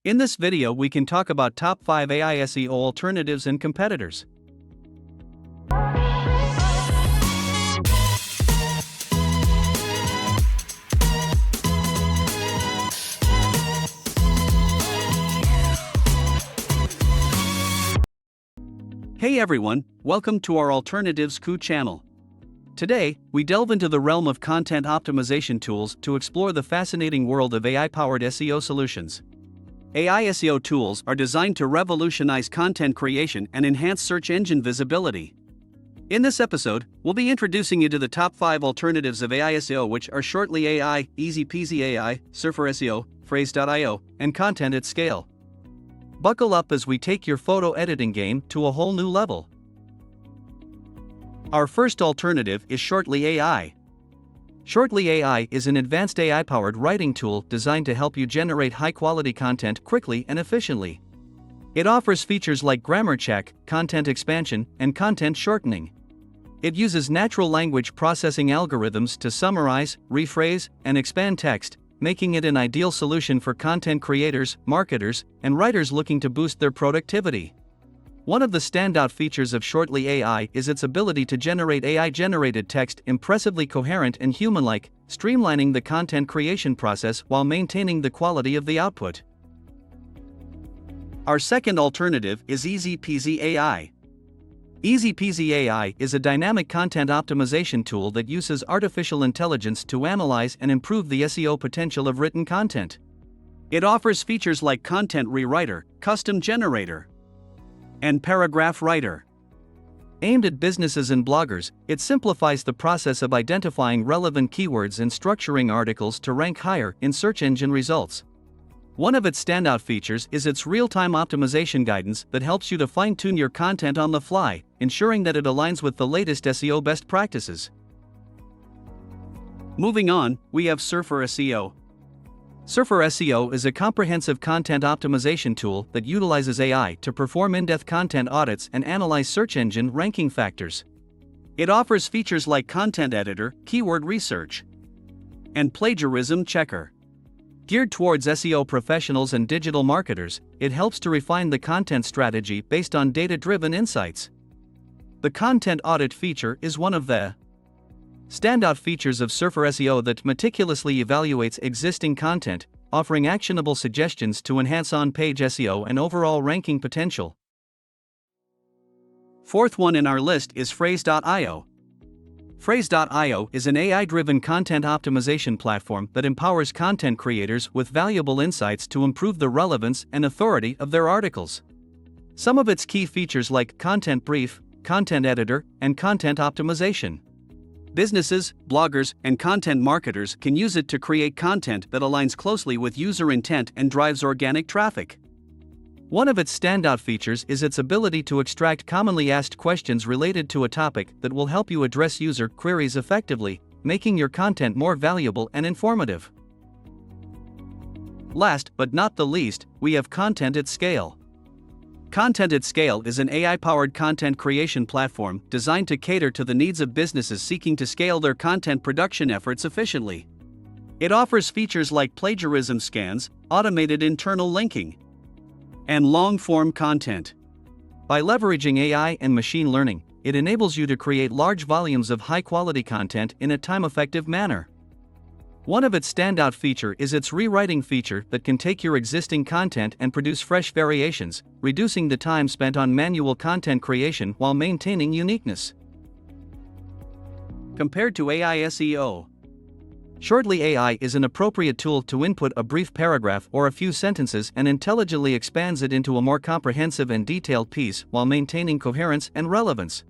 In this video, we can talk about top 5 AI SEO alternatives and competitors. Hey everyone, welcome to our Alternatives Coup channel. Today, we delve into the realm of content optimization tools to explore the fascinating world of AI-powered SEO solutions. AI SEO tools are designed to revolutionize content creation and enhance search engine visibility. In this episode, we'll be introducing you to the top 5 alternatives of AI SEO, which are shortly AI, Peasy AI, Surfer SEO, Frase.io, and Content at Scale. Buckle up as we take your photo editing game to a whole new level. Our first alternative is Shortly AI. Shortly AI is an advanced AI-powered writing tool designed to help you generate high-quality content quickly and efficiently. It offers features like grammar check, content expansion, and content shortening. It uses natural language processing algorithms to summarize, rephrase, and expand text, making it an ideal solution for content creators, marketers, and writers looking to boost their productivity. One of the standout features of Shortly AI is its ability to generate AI-generated text impressively coherent and human-like, streamlining the content creation process while maintaining the quality of the output. Our second alternative is Peasy AI. Peasy AI is a dynamic content optimization tool that uses artificial intelligence to analyze and improve the SEO potential of written content. It offers features like content rewriter, custom generator, and paragraph writer. Aimed at businesses and bloggers, it simplifies the process of identifying relevant keywords and structuring articles to rank higher in search engine results. One of its standout features is its real-time optimization guidance that helps you to fine-tune your content on the fly, ensuring that it aligns with the latest SEO best practices. Moving on, we have Surfer SEO. Surfer SEO is a comprehensive content optimization tool that utilizes AI to perform in-depth content audits and analyze search engine ranking factors. It offers features like content editor, keyword research, and plagiarism checker. Geared towards SEO professionals and digital marketers, it helps to refine the content strategy based on data-driven insights. The content audit feature is one of the standout features of Surfer SEO that meticulously evaluates existing content, offering actionable suggestions to enhance on-page SEO and overall ranking potential. Fourth one in our list is Frase.io. Frase.io is an AI-driven content optimization platform that empowers content creators with valuable insights to improve the relevance and authority of their articles. Some of its key features like content brief, content editor, and content optimization. Businesses, bloggers, and content marketers can use it to create content that aligns closely with user intent and drives organic traffic. One of its standout features is its ability to extract commonly asked questions related to a topic that will help you address user queries effectively, making your content more valuable and informative. Last but not the least, we have Content at Scale. Content at Scale is an AI-powered content creation platform designed to cater to the needs of businesses seeking to scale their content production efforts efficiently. It offers features like plagiarism scans, automated internal linking, and long-form content. By leveraging AI and machine learning, it enables you to create large volumes of high-quality content in a time-effective manner. One of its standout features is its rewriting feature that can take your existing content and produce fresh variations, reducing the time spent on manual content creation while maintaining uniqueness. Compared to AI SEO, Shortly AI is an appropriate tool to input a brief paragraph or a few sentences and intelligently expands it into a more comprehensive and detailed piece while maintaining coherence and relevance.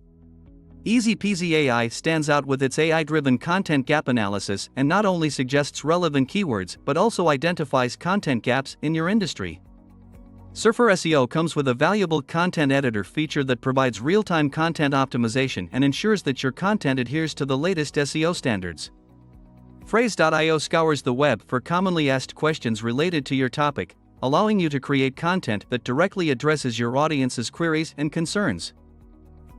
Peasy AI stands out with its AI-driven content gap analysis and not only suggests relevant keywords but also identifies content gaps in your industry. Surfer SEO comes with a valuable content editor feature that provides real-time content optimization and ensures that your content adheres to the latest SEO standards. Frase.io scours the web for commonly asked questions related to your topic, allowing you to create content that directly addresses your audience's queries and concerns.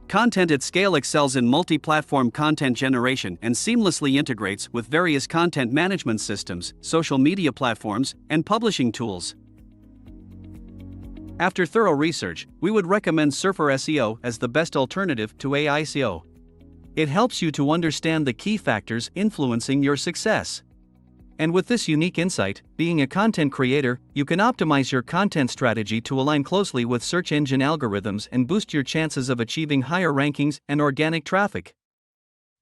Content at Scale excels in multi-platform content generation and seamlessly integrates with various content management systems, social media platforms, and publishing tools. After thorough research, we would recommend Surfer SEO as the best alternative to AI SEO. It helps you to understand the key factors influencing your success. And with this unique insight, being a content creator, you can optimize your content strategy to align closely with search engine algorithms and boost your chances of achieving higher rankings and organic traffic.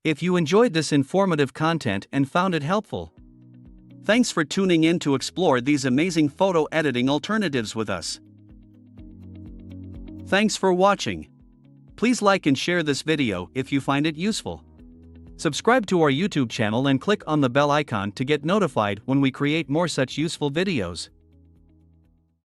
If you enjoyed this informative content and found it helpful, thanks for tuning in to explore these amazing photo editing alternatives with us. Thanks for watching. Please like and share this video if you find it useful. Subscribe to our YouTube channel and click on the bell icon to get notified when we create more such useful videos.